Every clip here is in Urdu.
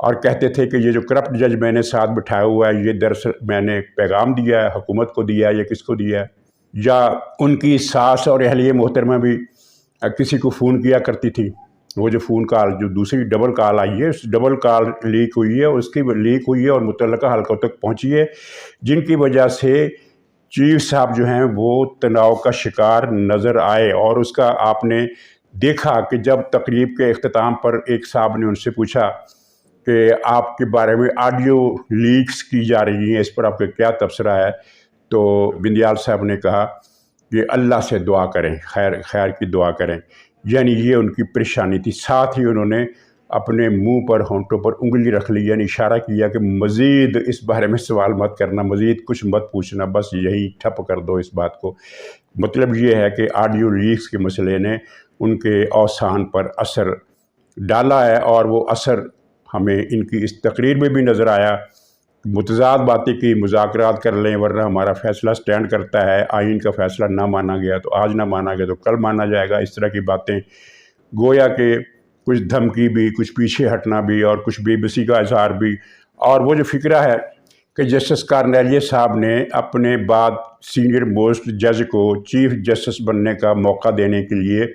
اور کہتے تھے کہ یہ جو کرپٹ جج میں نے ساتھ بٹھایا ہوا ہے، یہ دراصل میں نے ایک پیغام دیا ہے، حکومت کو دیا ہے یا کس کو دیا ہے۔ یا ان کی ساس اور اہلیہ محترمہ بھی کسی کو فون کیا کرتی تھی، وہ جو فون کال جو دوسری ڈبل کال آئی ہے، اس ڈبل کال لیک ہوئی ہے، اس کی لیک ہوئی ہے اور متعلقہ حلقوں تک پہنچی ہے، جن کی وجہ سے چیف صاحب جو ہیں وہ تناؤ کا شکار نظر آئے۔ اور اس کا آپ نے دیکھا کہ جب تقریب کے اختتام پر ایک صاحب نے ان سے پوچھا کہ آپ کے بارے میں آڈیو لیکس کی جا رہی ہیں، اس پر آپ کا کیا تبصرہ ہے، تو بندیال صاحب نے کہا کہ اللہ سے دعا کریں، خیر کی دعا کریں، یعنی یہ ان کی پریشانی تھی۔ ساتھ ہی انہوں نے اپنے منہ پر ہونٹوں پر انگلی رکھ لی، یعنی اشارہ کیا کہ مزید اس بارے میں سوال مت کرنا، مزید کچھ مت پوچھنا، بس یہی ٹھپ کر دو اس بات کو۔ مطلب یہ ہے کہ آڈیو لیکس کے مسئلے نے ان کے اوسان پر اثر ڈالا ہے، اور وہ اثر ہمیں ان کی اس تقریر میں بھی نظر آیا۔ متضاد باتیں کی، مذاکرات کر لیں ورنہ ہمارا فیصلہ سٹینڈ کرتا ہے، آئین کا فیصلہ نہ مانا گیا تو آج نہ مانا گیا تو کل مانا جائے گا، اس طرح کی باتیں، گویا کہ کچھ دھمکی بھی، کچھ پیچھے ہٹنا بھی اور کچھ بے بسی کا اظہار بھی۔ اور وہ جو فکرہ ہے کہ جسٹس کارنیلیس صاحب نے اپنے بعد سینئر موسٹ جج کو چیف جسٹس بننے کا موقع دینے کے لیے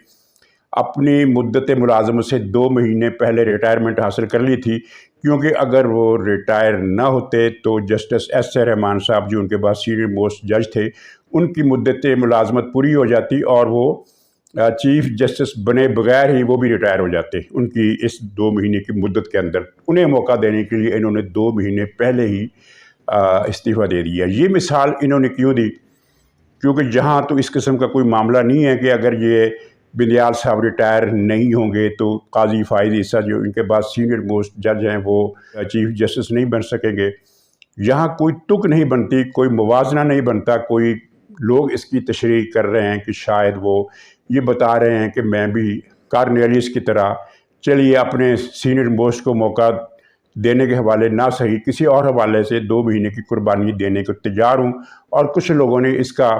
اپنی مدت ملازمت سے 2 مہینے پہلے ریٹائرمنٹ حاصل کر لی تھی، کیونکہ اگر وہ ریٹائر نہ ہوتے تو جسٹس ایس اے رحمان صاحب جو ان کے بعد سینئر موسٹ جج تھے، ان کی مدت ملازمت پوری ہو جاتی اور وہ چیف جسٹس بنے بغیر ہی وہ بھی ریٹائر ہو جاتے۔ ان کی اس 2 مہینے کی مدت کے اندر انہیں موقع دینے کے لیے انہوں نے 2 مہینے پہلے ہی استعفیٰ دے دیا۔ یہ مثال انہوں نے کیوں دی؟ کیونکہ جہاں تو اس قسم کا کوئی معاملہ نہیں ہے کہ اگر یہ بندیال صاحب ریٹائر نہیں ہوں گے تو قاضی فائز عیسیٰ جو ان کے بعد سینئر موسٹ جج ہیں وہ چیف جسٹس نہیں بن سکیں گے۔ یہاں کوئی تک نہیں بنتی، کوئی موازنہ نہیں بنتا، کوئی لوگ اس کی تشریح کر رہے ہیں کہ شاید وہ یہ بتا رہے ہیں کہ میں بھی کارنیلیس کی طرح چلیے اپنے سینئر موسٹ کو موقع دینے کے حوالے نہ صحیح کسی اور حوالے سے 2 مہینے کی قربانی دینے کو تیار ہوں۔ اور کچھ لوگوں نے اس کا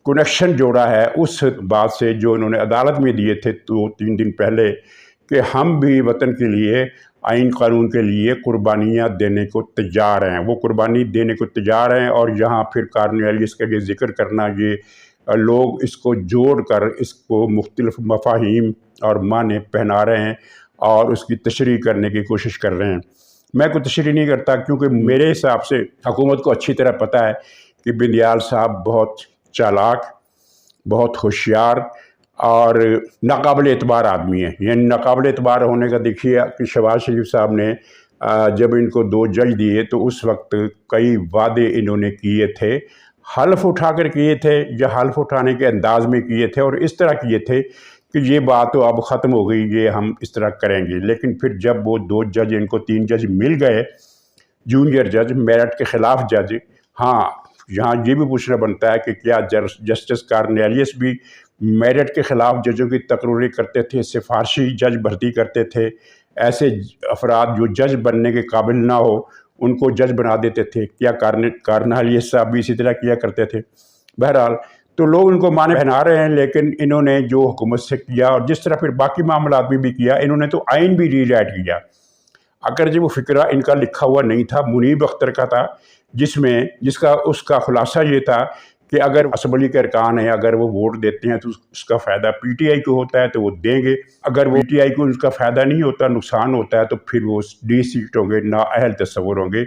کنیکشن جوڑا ہے اس بات سے جو انہوں نے عدالت میں دیے تھے 2-3 دن پہلے، کہ ہم بھی وطن کے لیے، آئین قانون کے لیے قربانیاں دینے کو تیار ہیں۔ وہ قربانی دینے کو تیار ہیں، اور یہاں پھر کارنیلیس کا یہ ذکر کرنا، یہ لوگ اس کو جوڑ کر اس کو مختلف مفاہیم اور معنی پہنا رہے ہیں اور اس کی تشریح کرنے کی کوشش کر رہے ہیں۔ میں کوئی تشریح نہیں کرتا، کیونکہ میرے حساب سے حکومت کو اچھی طرح پتہ ہے کہ بندیال صاحب بہت چالاک، بہت ہوشیار اور ناقابل اعتبار آدمی ہیں۔ یعنی ناقابل اعتبار ہونے کا دیکھیے کہ شہباز شریف صاحب نے جب ان کو 2 جج دیے تو اس وقت کئی وعدے انہوں نے کیے تھے، حلف اٹھا کر کیے تھے یا حلف اٹھانے کے انداز میں کیے تھے، اور اس طرح کیے تھے کہ یہ بات تو اب ختم ہو گئی، یہ ہم اس طرح کریں گے۔ لیکن پھر جب وہ 2 جج، ان کو 3 جج مل گئے، جونیئر جج، میرٹ کے خلاف جج، ہاں یہاں یہ بھی پوچھنا بنتا ہے کہ کیا جسٹس کارنیلیس بھی میرٹ کے خلاف ججوں کی تقرری کرتے تھے، سفارشی جج بھرتی کرتے تھے، ایسے افراد جو جج بننے کے قابل نہ ہو ان کو جج بنا دیتے تھے؟ کیا کارنیلیس صاحب بھی اسی طرح کیا کرتے تھے؟ بہرحال تو لوگ ان کو معنی پہنا رہے ہیں، لیکن انہوں نے جو حکومت سے کیا اور جس طرح پھر باقی معاملات میں بھی کیا، انہوں نے تو آئین بھی ری رائٹ کیا۔ اگرچہ وہ فکرہ ان کا لکھا ہوا نہیں تھا، منیب اختر کا تھا، اس کا خلاصہ یہ تھا کہ اگر اسمبلی کے ارکان ہیں، اگر وہ ووٹ دیتے ہیں تو اس کا فائدہ پی ٹی آئی کو ہوتا ہے تو وہ دیں گے، اگر وہ پی ٹی آئی کو اس کا فائدہ نہیں ہوتا، نقصان ہوتا ہے، تو پھر وہ ڈی سیٹ ہوں گے، نااہل تصور ہوں گے۔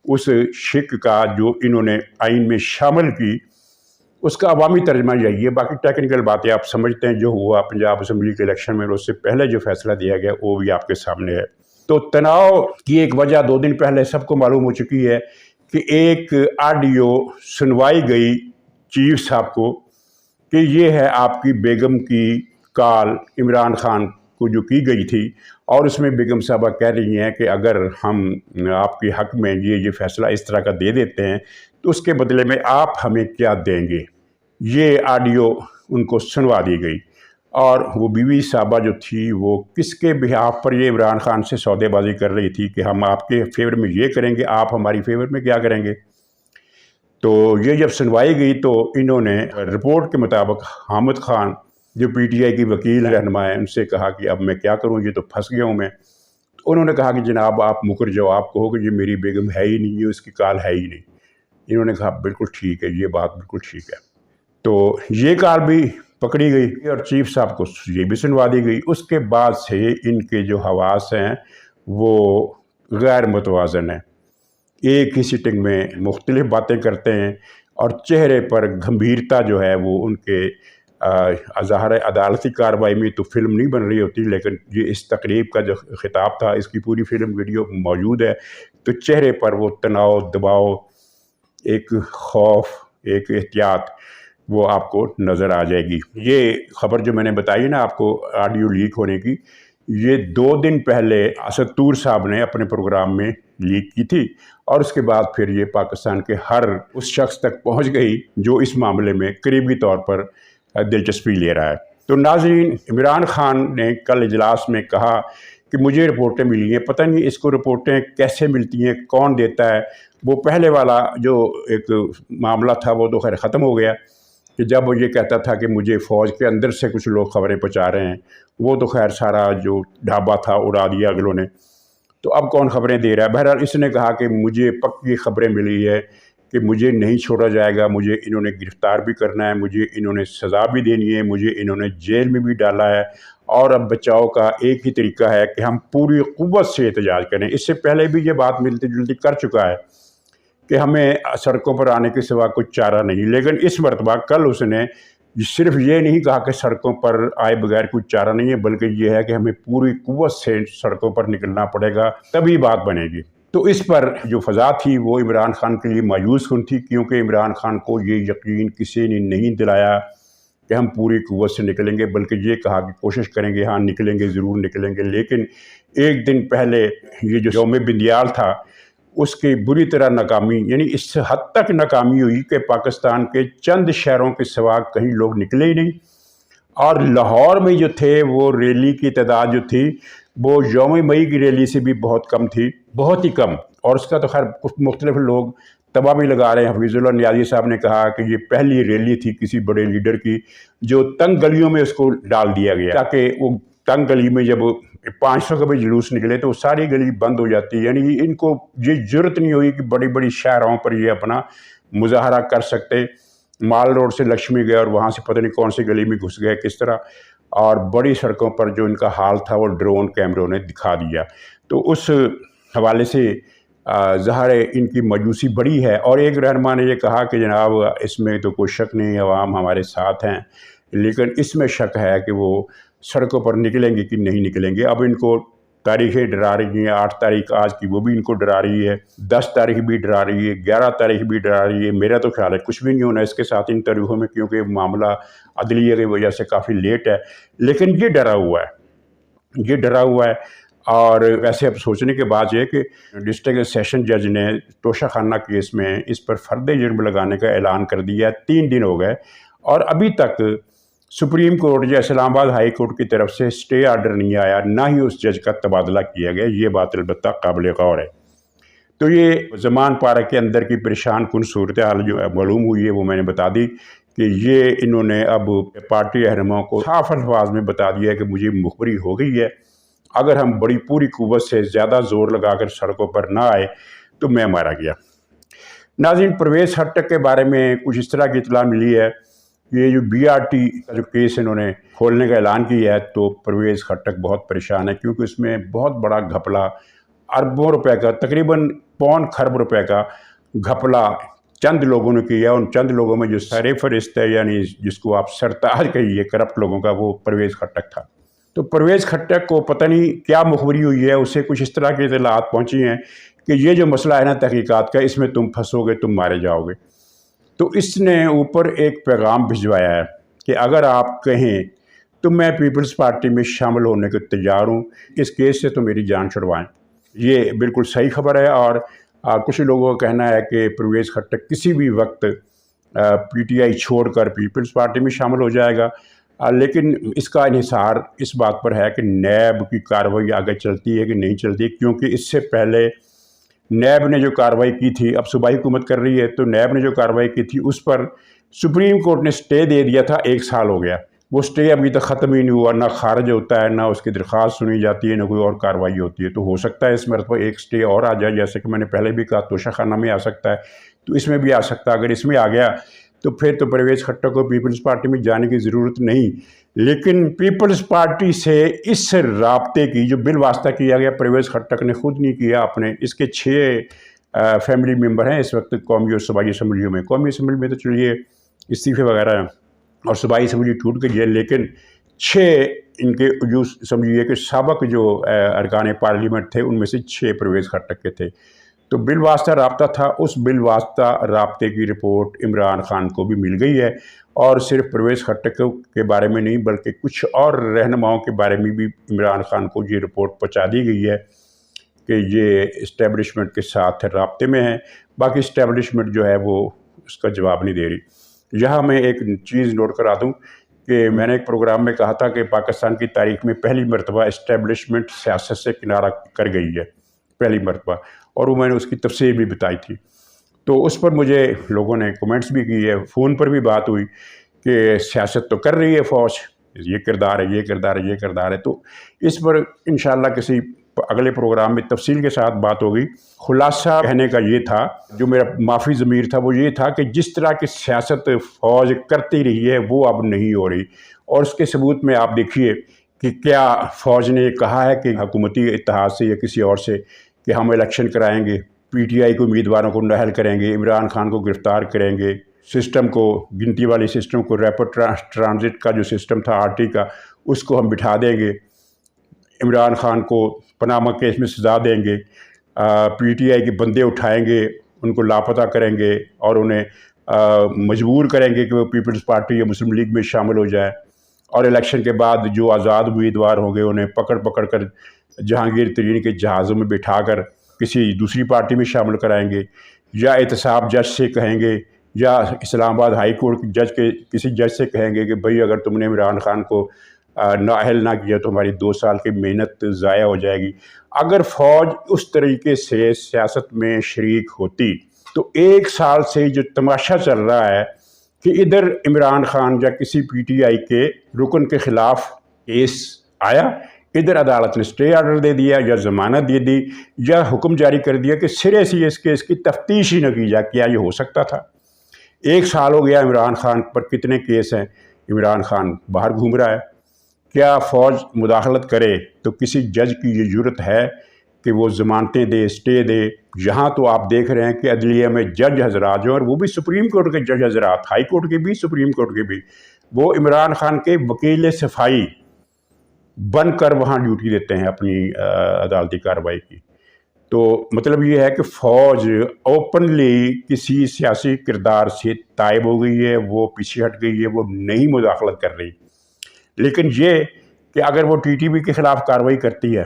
اس شک کا جو انہوں نے آئین میں شامل کی، اس کا عوامی ترجمہ یہی ہے۔ باقی ٹیکنیکل باتیں آپ سمجھتے ہیں، جو ہوا پنجاب اسمبلی کے الیکشن میں، اس سے پہلے جو فیصلہ دیا گیا وہ بھی آپ کے سامنے ہے۔ تو تناؤ کی ایک وجہ 2 دن پہلے سب کو معلوم ہو چکی ہے کہ ایک آڈیو سنوائی گئی چیف صاحب کو کہ یہ ہے آپ کی بیگم کی کال عمران خان کو جو کی گئی تھی، اور اس میں بیگم صاحبہ کہہ رہی ہیں کہ اگر ہم آپ کے حق میں یہ فیصلہ اس طرح کا دے دیتے ہیں تو اس کے بدلے میں آپ ہمیں کیا دیں گے۔ یہ آڈیو ان کو سنوا دی گئی، اور وہ بیوی صاحبہ جو تھی وہ کس کے بہاف پر یہ عمران خان سے سودے بازی کر رہی تھی کہ ہم آپ کے فیور میں یہ کریں گے، آپ ہماری فیور میں کیا کریں گے۔ تو یہ جب سنوائی گئی تو انہوں نے رپورٹ کے مطابق حامد خان جو پی ٹی آئی کی وکیل رہنما ہے، ان سے کہا کہ اب میں کیا کروں، یہ تو پھنس گیا ہوں میں۔ انہوں نے کہا کہ جناب آپ مکر جاؤ، آپ کہو کہ یہ میری بیگم ہے ہی نہیں، یہ اس کی کال ہے ہی نہیں۔ انہوں نے کہا بالکل ٹھیک ہے، یہ بات بالکل ٹھیک ہے۔ تو یہ کال بھی پکڑی گئی اور چیف صاحب کو یہ بھی سنوا دی گئی۔ اس کے بعد سے ان کے جو حواس ہیں وہ غیر متوازن ہیں، ایک ہی سٹنگ میں مختلف باتیں کرتے ہیں، اور چہرے پر گھمبھیرتا جو ہے وہ ان کے ظاہر عدالتی کارروائی میں تو فلم نہیں بن رہی ہوتی، لیکن یہ اس تقریب کا جو خطاب تھا اس کی پوری فلم ویڈیو موجود ہے، تو چہرے پر وہ تناؤ، دباؤ، ایک خوف، ایک احتیاط وہ آپ کو نظر آ جائے گی۔ یہ خبر جو میں نے بتائی نا آپ کو آڈیو لیک ہونے کی، یہ 2 دن پہلے اسد طور صاحب نے اپنے پروگرام میں لیک کی تھی، اور اس کے بعد پھر یہ پاکستان کے ہر اس شخص تک پہنچ گئی جو اس معاملے میں قریبی طور پر دلچسپی لے رہا ہے۔ تو ناظرین، عمران خان نے کل اجلاس میں کہا کہ مجھے رپورٹیں ملی ہیں، پتہ نہیں اس کو رپورٹیں کیسے ملتی ہیں، کون دیتا ہے۔ وہ پہلے والا جو ایک معاملہ تھا وہ تو خیر ختم ہو گیا، کہ جب وہ یہ کہتا تھا کہ مجھے فوج کے اندر سے کچھ لوگ خبریں پہنچا رہے ہیں، وہ تو خیر سارا جو ڈھابہ تھا اڑا دیا اگلوں نے۔ تو اب کون خبریں دے رہا ہے؟ بہرحال اس نے کہا کہ مجھے پکی خبریں ملی ہے کہ مجھے نہیں چھوڑا جائے گا، مجھے انہوں نے گرفتار بھی کرنا ہے، مجھے انہوں نے سزا بھی دینی ہے، مجھے انہوں نے جیل میں بھی ڈالا ہے، اور اب بچاؤ کا ایک ہی طریقہ ہے کہ ہم پوری قوت سے احتجاج کریں۔ اس سے پہلے بھی یہ بات ملتی جلتی کر چکا ہے کہ ہمیں سڑکوں پر آنے کے سوا کچھ چارہ نہیں، لیکن اس مرتبہ کل اس نے صرف یہ نہیں کہا کہ سڑکوں پر آئے بغیر کوئی چارہ نہیں ہے، بلکہ یہ ہے کہ ہمیں پوری قوت سے سڑکوں پر نکلنا پڑے گا، تبھی بات بنے گی۔ تو اس پر جو فضا تھی وہ عمران خان کے لیے مایوس کن تھی، کیونکہ عمران خان کو یہ یقین کسی نے نہیں دلایا کہ ہم پوری قوت سے نکلیں گے، بلکہ یہ کہا کہ کوشش کریں گے، ہاں نکلیں گے، ضرور نکلیں گے۔ لیکن ایک دن پہلے یہ جو یوم بندیال تھا اس کی بری طرح ناکامی، یعنی اس حد تک ناکامی ہوئی کہ پاکستان کے چند شہروں کے سوا کہیں لوگ نکلے ہی نہیں، اور لاہور میں جو تھے وہ ریلی کی تعداد جو تھی وہ یوم مئی کی ریلی سے بھی بہت کم تھی، بہت ہی کم۔ اور اس کا تو خیر مختلف لوگ تباہ بھی لگا رہے ہیں۔ حفیظ اللہ نیازی صاحب نے کہا کہ یہ پہلی ریلی تھی کسی بڑے لیڈر کی جو تنگ گلیوں میں اس کو ڈال دیا گیا، تاکہ وہ تنگ گلی میں جب 500 کا بھی جلوس نکلے تو ساری گلی بند ہو جاتی، یعنی ان کو یہ جرت نہیں ہوئی کہ بڑی بڑی شہروں پر یہ اپنا مظاہرہ کر سکتے۔ مال روڈ سے لکشمی گئے اور وہاں سے پتہ نہیں کون سی گلی میں گھس گئے کس طرح، اور بڑی سڑکوں پر جو ان کا حال تھا وہ ڈرون کیمروں نے دکھا دیا۔ تو اس حوالے سے ظاہر ان کی مایوسی بڑی ہے۔ اور ایک رہنما نے یہ کہا کہ جناب اس میں تو کوئی شک نہیں، عوام ہمارے ساتھ ہیں، لیکن اس میں شک ہے کہ وہ سڑکوں پر نکلیں گے کہ نہیں نکلیں گے۔ اب ان کو تاریخیں ڈرا رہی ہیں، 8 تاریخ آج کی وہ بھی ان کو ڈرا رہی ہے، 10 تاریخ بھی ڈرا رہی ہے، 11 تاریخ بھی ڈرا رہی ہے۔ میرا تو خیال ہے کچھ بھی نہیں ہونا اس کے ساتھ انٹرویو میں، کیونکہ معاملہ عدلیہ کی وجہ سے کافی لیٹ ہے، لیکن یہ ڈرا ہوا ہے، یہ ڈرا ہوا ہے۔ اور ویسے اب سوچنے کے بعد یہ کہ ڈسٹرکٹ سیشن جج نے توشہ خانہ کیس میں اس پر فرد جرم لگانے کا اعلان کر دیا، 3 دن ہو گئے، اور ابھی تک سپریم کورٹ یا اسلام آباد ہائی کورٹ کی طرف سے اسٹے آرڈر نہیں آیا، نہ ہی اس جج کا تبادلہ کیا گیا۔ یہ بات البتہ قابل غور ہے۔ تو یہ زمان پارک کے اندر کی پریشان کن صورتحال جو معلوم ہوئی ہے وہ میں نے بتا دی کہ یہ انہوں نے اب پارٹی رہنماؤں کو صاف الفاظ میں بتا دیا ہے کہ مجھے مخبری ہو گئی ہے، اگر ہم بڑی پوری قوت سے زیادہ زور لگا کر سڑکوں پر نہ آئے تو میں مارا گیا۔ ناظرین، پرویز خٹک کے بارے میں کچھ اس طرح کی اطلاع ملی ہے، یہ جو BRT کا جو کیس انہوں نے کھولنے کا اعلان کیا ہے، تو پرویز خٹک بہت پریشان ہے، کیونکہ اس میں بہت بڑا گھپلا، اربوں روپے کا، تقریباً 1.25 خرب روپے کا گھپلا چند لوگوں نے کیا۔ ان چند لوگوں میں جو سرفہرست ہے، یعنی جس کو آپ سرتاج کہیے کرپٹ لوگوں کا، وہ پرویز خٹک تھا۔ تو پرویز خٹک کو پتہ نہیں کیا مخبری ہوئی ہے، اسے کچھ اس طرح کی اطلاعات پہنچی ہیں کہ یہ جو مسئلہ ہے نا تحقیقات کا، اس میں تم پھنسو گے، تم مارے جاؤ گے۔ تو اس نے اوپر ایک پیغام بھجوایا ہے کہ اگر آپ کہیں تو میں پیپلز پارٹی میں شامل ہونے کو تیار ہوں، اس کیس سے تو میری جان چھڑوائیں۔ یہ بالکل صحیح خبر ہے، اور کچھ لوگوں کا کہنا ہے کہ پرویز خٹک کسی بھی وقت PTI چھوڑ کر پیپلز پارٹی میں شامل ہو جائے گا، لیکن اس کا انحصار اس بات پر ہے کہ نیب کی کارروائی آگے چلتی ہے کہ نہیں چلتی، کیونکہ اس سے پہلے نیب نے جو کارروائی کی تھی، اب صوبائی حکومت کر رہی ہے، تو نیب نے جو کارروائی کی تھی اس پر سپریم کورٹ نے اسٹے دے دیا تھا، 1 سال ہو گیا۔ وہ اسٹے ابھی تک ختم ہی نہیں ہوا، نہ خارج ہوتا ہے، نہ اس کی درخواست سنی جاتی ہے، نہ کوئی اور کارروائی ہوتی ہے۔ تو ہو سکتا ہے اس مرتبہ ایک اسٹے اور آ جائے، جیسے کہ میں نے پہلے بھی کہا توشہ خانہ میں آ سکتا ہے، تو اس میں بھی آ سکتا ہے۔ اگر اس میں آ گیا تو پھر تو پرویز خٹک کو پیپلز پارٹی میں جانے کی ضرورت نہیں، لیکن پیپلز پارٹی سے اس رابطے کی جو بالواسطہ کیا گیا، پرویز خٹک نے خود نہیں کیا اپنے، اس کے 6 فیملی ممبر ہیں اس وقت قومی اور صوبائی اسمبلیوں میں۔ قومی اسمبلی میں تو چلیے استعفے وغیرہ ہیں اور صوبائی اسمبلی ٹوٹ گئی ہے، لیکن 6 ان کے جو سمجھیے کہ سابق جو ارکان پارلیمنٹ تھے ان میں سے 6 پرویز خٹک کے تھے۔ تو بالواسطہ رابطہ تھا، اس بالواسطہ رابطے کی رپورٹ عمران خان کو بھی مل گئی ہے، اور صرف پرویز خٹک کے بارے میں نہیں بلکہ کچھ اور رہنماؤں کے بارے میں بھی عمران خان کو یہ رپورٹ پہنچا دی گئی ہے کہ یہ اسٹیبلشمنٹ کے ساتھ رابطے میں ہیں۔ باقی اسٹیبلشمنٹ جو ہے وہ اس کا جواب نہیں دے رہی۔ یہاں میں ایک چیز نوٹ کرا دوں کہ میں نے ایک پروگرام میں کہا تھا کہ پاکستان کی تاریخ میں پہلی مرتبہ اسٹیبلشمنٹ سیاست سے کنارہ کر گئی ہے، پہلی مرتبہ، اور وہ میں نے اس کی تفصیل بھی بتائی تھی۔ تو اس پر مجھے لوگوں نے کمنٹس بھی کیے، فون پر بھی بات ہوئی کہ سیاست تو کر رہی ہے فوج، یہ کردار ہے، یہ کردار ہے، یہ کردار ہے۔ تو اس پر انشاءاللہ کسی اگلے پروگرام میں تفصیل کے ساتھ بات ہوگی۔ خلاصہ کہنے کا یہ تھا، جو میرا معافی ضمیر تھا وہ یہ تھا کہ جس طرح کی سیاست فوج کرتی رہی ہے وہ اب نہیں ہو رہی، اور اس کے ثبوت میں آپ دیکھیے کہ کیا فوج نے کہا ہے کہ حکومتی اتحاد سے یا کسی اور سے کہ ہم الیکشن کرائیں گے، پی ٹی آئی کو امیدواروں کو نااہل کریں گے، عمران خان کو گرفتار کریں گے، سسٹم کو، گنتی والی سسٹم کو، ریپڈ ٹرانزٹ کا جو سسٹم تھا آر ٹی کا، اس کو ہم بٹھا دیں گے، عمران خان کو پاناما کیس میں سزا دیں گے، پی ٹی آئی کے بندے اٹھائیں گے، ان کو لاپتہ کریں گے اور انہیں مجبور کریں گے کہ وہ پیپلز پارٹی یا مسلم لیگ میں شامل ہو جائیں، اور الیکشن کے بعد جو آزاد امیدوار ہوں گے انہیں پکڑ پکڑ کر جہانگیر ترین کے جہازوں میں بٹھا کر کسی دوسری پارٹی میں شامل کرائیں گے، یا احتساب جج سے کہیں گے، یا اسلام آباد ہائی کورٹ جج کے کسی جج سے کہیں گے کہ بھئی اگر تم نے عمران خان کو نااہل نہ کیا تو ہماری 2 سال کی محنت ضائع ہو جائے گی۔ اگر فوج اس طریقے سے سیاست میں شریک ہوتی تو 1 سال سے جو تماشا چل رہا ہے کہ ادھر عمران خان یا کسی پی ٹی آئی کے رکن کے خلاف کیس آیا، ادھر عدالت نے اسٹے آرڈر دے دیا یا ضمانت دے دی یا حکم جاری کر دیا کہ سرے سے اس کیس کی تفتیش ہی نہ کی جائے۔ کیا یہ ہو سکتا تھا؟ 1 سال ہو گیا، عمران خان پر کتنے کیس ہیں، عمران خان باہر گھوم رہا ہے۔ کیا فوج مداخلت کرے تو کسی جج کی یہ جرت ہے کہ وہ ضمانتیں دے، اسٹے دے؟ یہاں تو آپ دیکھ رہے ہیں کہ عدلیہ میں جج حضرات جو، اور وہ بھی سپریم کورٹ کے جج حضرات، ہائی کورٹ کے بھی، سپریم کورٹ کے بھی، وہ عمران خان کے وکیل صفائی بن کر وہاں ڈیوٹی دیتے ہیں اپنی عدالتی کارروائی کی۔ تو مطلب یہ ہے کہ فوج اوپنلی کسی سیاسی کردار سے تائب ہو گئی ہے، وہ پیچھے ہٹ گئی ہے، وہ نہیں مداخلت کر رہی۔ لیکن یہ کہ اگر وہ ٹی ٹی پی کے خلاف کارروائی کرتی ہے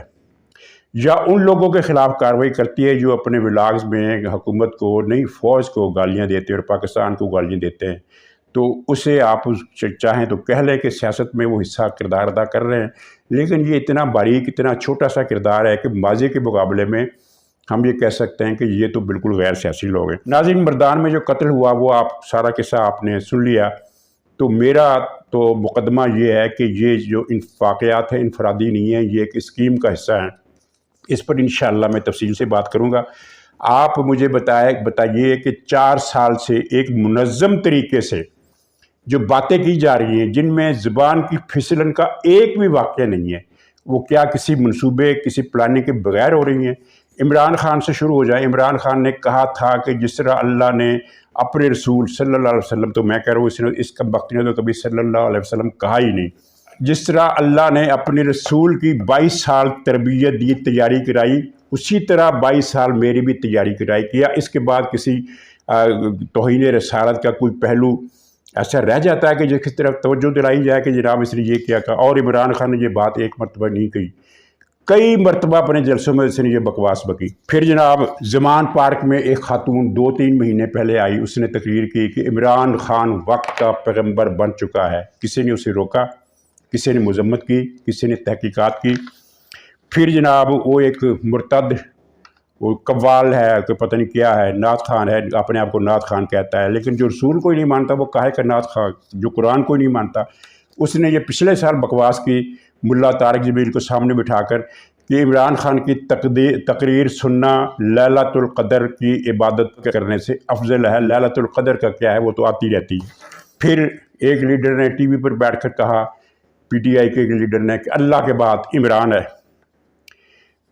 یا ان لوگوں کے خلاف کارروائی کرتی ہے جو اپنے ولاگز میں حکومت کو نہیں، فوج کو گالیاں دیتے ہیں اور پاکستان کو گالیاں دیتے ہیں، تو اسے آپ چاہیں تو کہہ لیں کہ سیاست میں وہ حصہ کردار ادا کر رہے ہیں، لیکن یہ اتنا باریک، اتنا چھوٹا سا کردار ہے کہ ماضی کے مقابلے میں ہم یہ کہہ سکتے ہیں کہ یہ تو بالکل غیر سیاسی لوگ ہیں۔ ناظرین، مردان میں جو قتل ہوا وہ آپ سارا قصہ آپ نے سن لیا۔ تو میرا تو مقدمہ یہ ہے کہ یہ جو واقعات ہیں انفرادی نہیں ہیں، یہ ایک اسکیم کا حصہ ہیں۔ اس پر انشاءاللہ میں تفصیل سے بات کروں گا۔ آپ مجھے بتائیے کہ 4 سال سے ایک منظم طریقے سے جو باتیں کی جا رہی ہیں، جن میں زبان کی پھسلن کا ایک بھی واقعہ نہیں ہے، وہ کیا کسی منصوبے، کسی پلاننگ کے بغیر ہو رہی ہیں؟ عمران خان سے شروع ہو جائے۔ عمران خان نے کہا تھا کہ جس طرح اللہ نے اپنے رسول صلی اللہ علیہ وسلم، تو میں کہہ رہا ہوں اس کا وقت نے تو کبھی صلی اللہ علیہ وسلم کہا ہی نہیں، جس طرح اللہ نے اپنے رسول کی 22 سال تربیت دی، تیاری کرائی، اسی طرح 22 سال میری بھی تیاری کرائی۔ کیا اس کے بعد کسی توہین رسالت کا کوئی پہلو ایسا رہ جاتا ہے کہ جس کی طرف توجہ دلائی جائے کہ جناب اس نے یہ کیا کہا؟ اور عمران خان نے یہ بات ایک مرتبہ نہیں کہی، کئی مرتبہ اپنے جلسوں میں اس نے یہ بکواس بکی۔ پھر جناب زمان پارک میں ایک خاتون 2-3 مہینے پہلے آئی، اس نے تقریر کی کہ عمران خان وقت کا پیغمبر بن چکا ہے۔ کسی نے اسے روکا، کسی نے مذمت کی، کسی نے تحقیقات کی۔ پھر جناب وہ ایک مرتد، وہ قوال ہے کہ پتہ نہیں کیا ہے، نعت خان ہے، اپنے آپ کو نعت خان کہتا ہے، لیکن جو رسول کوئی نہیں مانتا وہ کاہے کا نعت خان، جو قرآن کوئی نہیں مانتا اس نے یہ پچھلے سال بکواس کی ملا طارق جمیل کو سامنے بٹھا کر کہ عمران خان کی تقریر سننا لیلۃ القدر کی عبادت کرنے سے افضل ہے، لیلۃ القدر کا کیا ہے وہ تو آتی رہتی ہے۔ پھر ایک لیڈر نے ٹی وی پر بیٹھ کر کہا، پی ٹی آئی کے ایک لیڈر نے، کہ اللہ کے بعد عمران ہے۔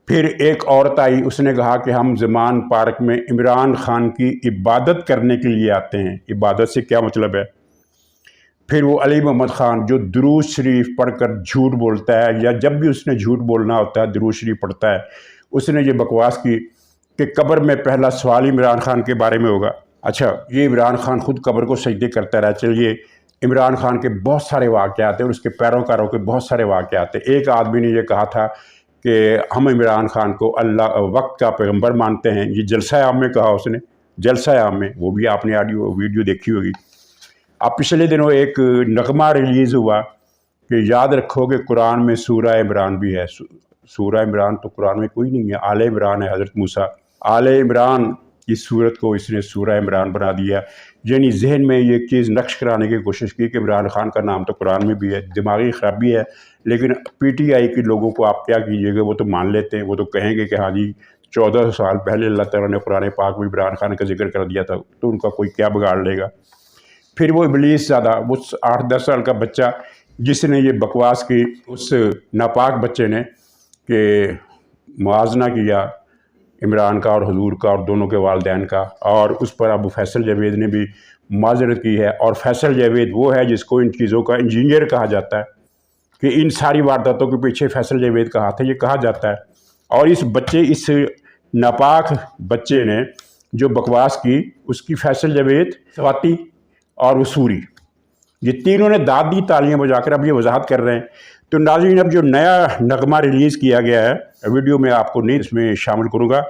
پھر ایک عورت آئی، اس نے کہا کہ ہم زمان پارک میں عمران خان کی عبادت کرنے کے لیے آتے ہیں۔ عبادت سے کیا مطلب ہے؟ پھر وہ علی محمد خان جو درود شریف پڑھ کر جھوٹ بولتا ہے، یا جب بھی اس نے جھوٹ بولنا ہوتا ہے درود شریف پڑھتا ہے، اس نے یہ بکواس کی کہ قبر میں پہلا سوال عمران خان کے بارے میں ہوگا۔ اچھا، یہ عمران خان خود قبر کو سجدے کرتا رہا۔ چلیے، عمران خان کے بہت سارے واقعات ہیں اور اس کے پیروکاروں کے بہت سارے واقعات ہیں۔ ایک آدمی نے یہ کہا تھا کہ ہم عمران خان کو اللہ وقت کا پیغمبر مانتے ہیں، یہ جلسہ عام میں کہا اس نے، جلسہ عام میں، وہ بھی آپ نے آڈیو ویڈیو دیکھی ہوگی۔ اب پچھلے دنوں ایک نغمہ ریلیز ہوا کہ یاد رکھو کہ قرآن میں سورہ عمران بھی ہے۔ سورہ عمران تو قرآن میں کوئی نہیں ہے، آل عمران ہے، حضرت موسیٰ آل عمران کی صورت کو اس نے سورہ عمران بنا دیا، یعنی ذہن میں یہ چیز نقش کرانے کی کوشش کی کہ عمران خان کا نام تو قرآن میں بھی ہے۔ دماغی خرابی ہے، لیکن پی ٹی آئی کے لوگوں کو آپ کیا کیجیے گا، وہ تو مان لیتے ہیں، وہ تو کہیں گے کہ ہاں جی 14 سال پہلے اللہ تعالیٰ نے قرآن پاک میں عمران خان کا ذکر کر دیا تھا، تو ان کا کوئی کیا بگاڑ لے گا۔ پھر وہ ابلیس زیادہ، وہ 8-10 سال کا بچہ جس نے یہ بکواس کی اس ناپاک بچے نے کہ موازنہ کیا عمران کا اور حضور کا اور دونوں کے والدین کا، اور اس پر ابو فیصل جاوید نے بھی معذرت کی ہے۔ اور فیصل جاوید وہ ہے جس کو ان چیزوں کا انجینئر کہا جاتا ہے، کہ ان ساری وارداتوں کے پیچھے فیصل جاوید کا ہاتھ ہے، یہ کہا جاتا ہے۔ اور اس ناپاک بچے نے جو بکواس کی، اس کی فیصل جاوید، سواتی اور وصوری، یہ تینوں نے داد دی تالیاں بجا کر۔ اب یہ وضاحت کر رہے ہیں۔ تو ناظرین، اب جو نیا نغمہ ریلیز کیا گیا ہے، ویڈیو میں آپ کو نہیں اس میں شامل کروں گا،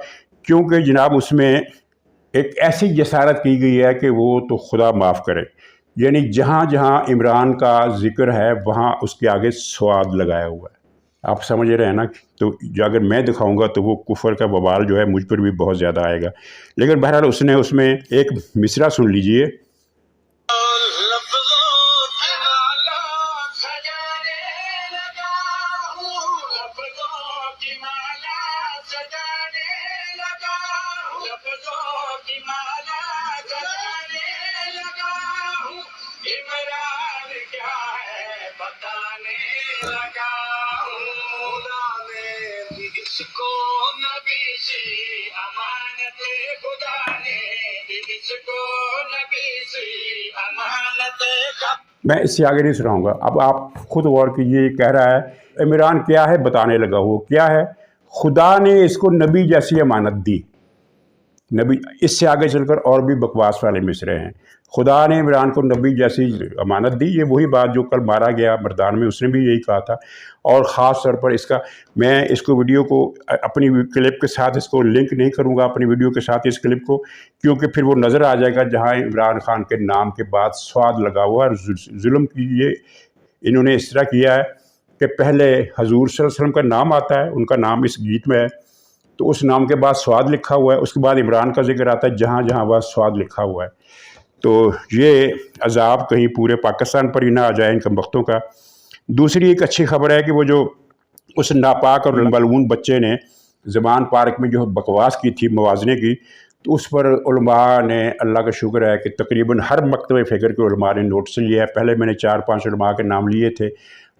کیونکہ جناب اس میں ایک ایسی جسارت کی گئی ہے کہ وہ تو خدا معاف کرے، یعنی جہاں جہاں عمران کا ذکر ہے وہاں اس کے آگے سواد لگایا ہوا ہے۔ آپ سمجھ رہے ہیں نا؟ تو اگر میں دکھاؤں گا تو وہ کفر کا وبال جو ہے مجھ پر بھی بہت زیادہ آئے گا۔ لیکن بہرحال اس میں ایک مصرع سن لیجئے۔ میں اس سے آگے نہیں سناؤں گا، اب آپ خود غور کیجیے۔ یہ کہہ رہا ہے عمران کیا ہے بتانے لگا، وہ کیا ہے؟ خدا نے اس کو نبی جیسی امانت دی۔ نبی، اس سے آگے چل کر اور بھی بکواس والے مصرے ہیں۔ خدا نے عمران کو نبی جیسی امانت دی، یہ وہی بات جو کل مارا گیا مردان میں، اس نے بھی یہی کہا تھا۔ اور خاص طور پر میں اس کو ویڈیو کو اپنی کلپ کے ساتھ اس کو لنک نہیں کروں گا، اپنی ویڈیو کے ساتھ اس کلپ کو، کیونکہ پھر وہ نظر آ جائے گا جہاں عمران خان کے نام کے بعد سواد لگا ہوا ہے۔ ظلم کی یہ انہوں نے اس طرح کیا ہے کہ پہلے حضور صلی اللہ علیہ وسلم کا نام آتا ہے، ان کا نام اس گیت میں ہے، تو اس نام کے بعد سواد لکھا ہوا ہے، اس کے بعد عمران کا ذکر آتا ہے، جہاں جہاں وہ سواد لکھا ہوا ہے۔ تو یہ عذاب کہیں پورے پاکستان پر ہی نہ آ جائے ان کمبختوں کا۔ دوسری ایک اچھی خبر ہے کہ وہ جو اس ناپاک اور ملعون بچے نے زمان پارک میں جو بکواس کی تھی موازنے کی، تو اس پر علماء نے، اللہ کا شکر ہے کہ تقریباً ہر مکتبہ فکر کے علماء نے نوٹس لیا ہے۔ پہلے میں نے 4-5 علماء کے نام لیے تھے،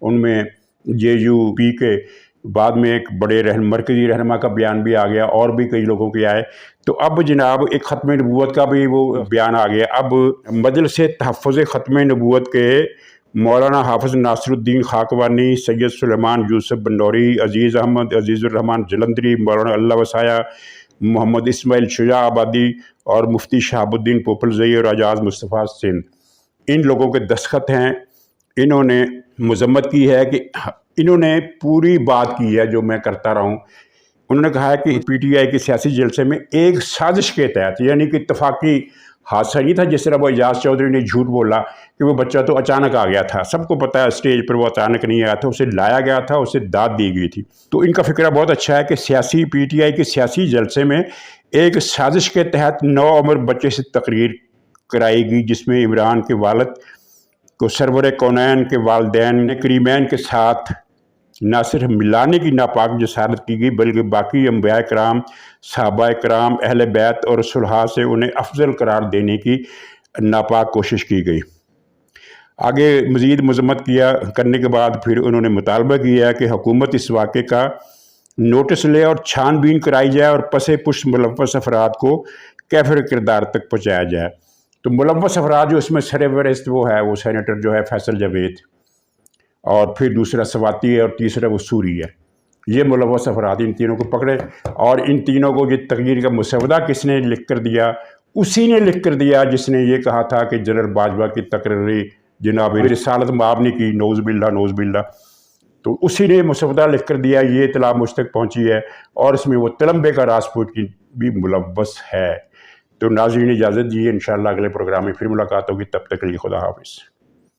ان میں JUP کے بعد میں ایک بڑے مرکزی رہنما کا بیان بھی آ گیا، اور بھی کئی لوگوں کے آئے۔ تو اب جناب ایک ختم نبوت کا بھی وہ بیان آ گیا۔ اب مجلس تحفظ ختم نبوت کے مولانا حافظ ناصر الدین خاکوانی، سید سلیمان یوسف بنڈوری، عزیز احمد عزیز الرحمن جلندری، مولانا اللہ وسایہ، محمد اسماعیل شجاع آبادی اور مفتی شہاب الدین پوپلزئی اور اعجاز مصطفیٰ سندھ، ان لوگوں کے دستخط ہیں۔ انہوں نے مذمت کی ہے کہ انہوں نے پوری بات کی ہے جو میں کرتا رہا ہوں۔ انہوں نے کہا ہے کہ PTI کے سیاسی جلسے میں ایک سازش کے تحت، یعنی کہ اتفاقی حادثہ نہیں تھا، جس طرح وہ اعجاز چودھری نے جھوٹ بولا کہ وہ بچہ تو اچانک آ گیا تھا۔ سب کو پتہ ہے اسٹیج پر وہ اچانک نہیں آیا تھا، اسے لایا گیا تھا، اسے داد دی گئی تھی۔ تو ان کا فکرہ بہت اچھا ہے کہ PTI کے سیاسی جلسے میں ایک سازش کے تحت 9 عمر بچے سے تقریر کرائی گئی، جس میں عمران کے والد کو سرور کونین کے والدین کریمین کے ساتھ نہ صرف ملانے کی ناپاک جسارت کی گئی بلکہ باقی انبیاء کرام، صحابہ کرام، اہل بیت اور صلحاء سے انہیں افضل قرار دینے کی ناپاک کوشش کی گئی۔ آگے مزید مذمت کرنے کے بعد پھر انہوں نے مطالبہ کیا کہ حکومت اس واقعے کا نوٹس لے اور چھان بین کرائی جائے اور پس پشت ملوث افراد کو کیفر کردار تک پہنچایا جائے۔ تو ملوث افراد جو اس میں سرفہرست وہ ہے، وہ سینیٹر جو ہے فیصل جاوید، اور پھر دوسرا سواتی ہے اور تیسرا وہ سوری ہے۔ یہ ملوث افراد، ان تینوں کو پکڑے، اور ان تینوں کو یہ تقریر کا مسودہ کس نے لکھ کر دیا؟ اسی نے لکھ کر دیا جس نے یہ کہا تھا کہ جنرل باجوہ کی تقرری جناب رسالت مآب نے کی، نعوذ باللہ نعوذ باللہ۔ تو اسی نے مسودہ لکھ کر دیا، یہ اطلاع مجھ تک پہنچی ہے، اور اس میں وہ تلمبے کا راسپوت کی بھی ملوث ہے۔ تو ناظرین اجازت دیجیے، انشاءاللہ اگلے پروگرام میں پھر ملاقات ہوگی، تب تک کے لیے خدا حافظ۔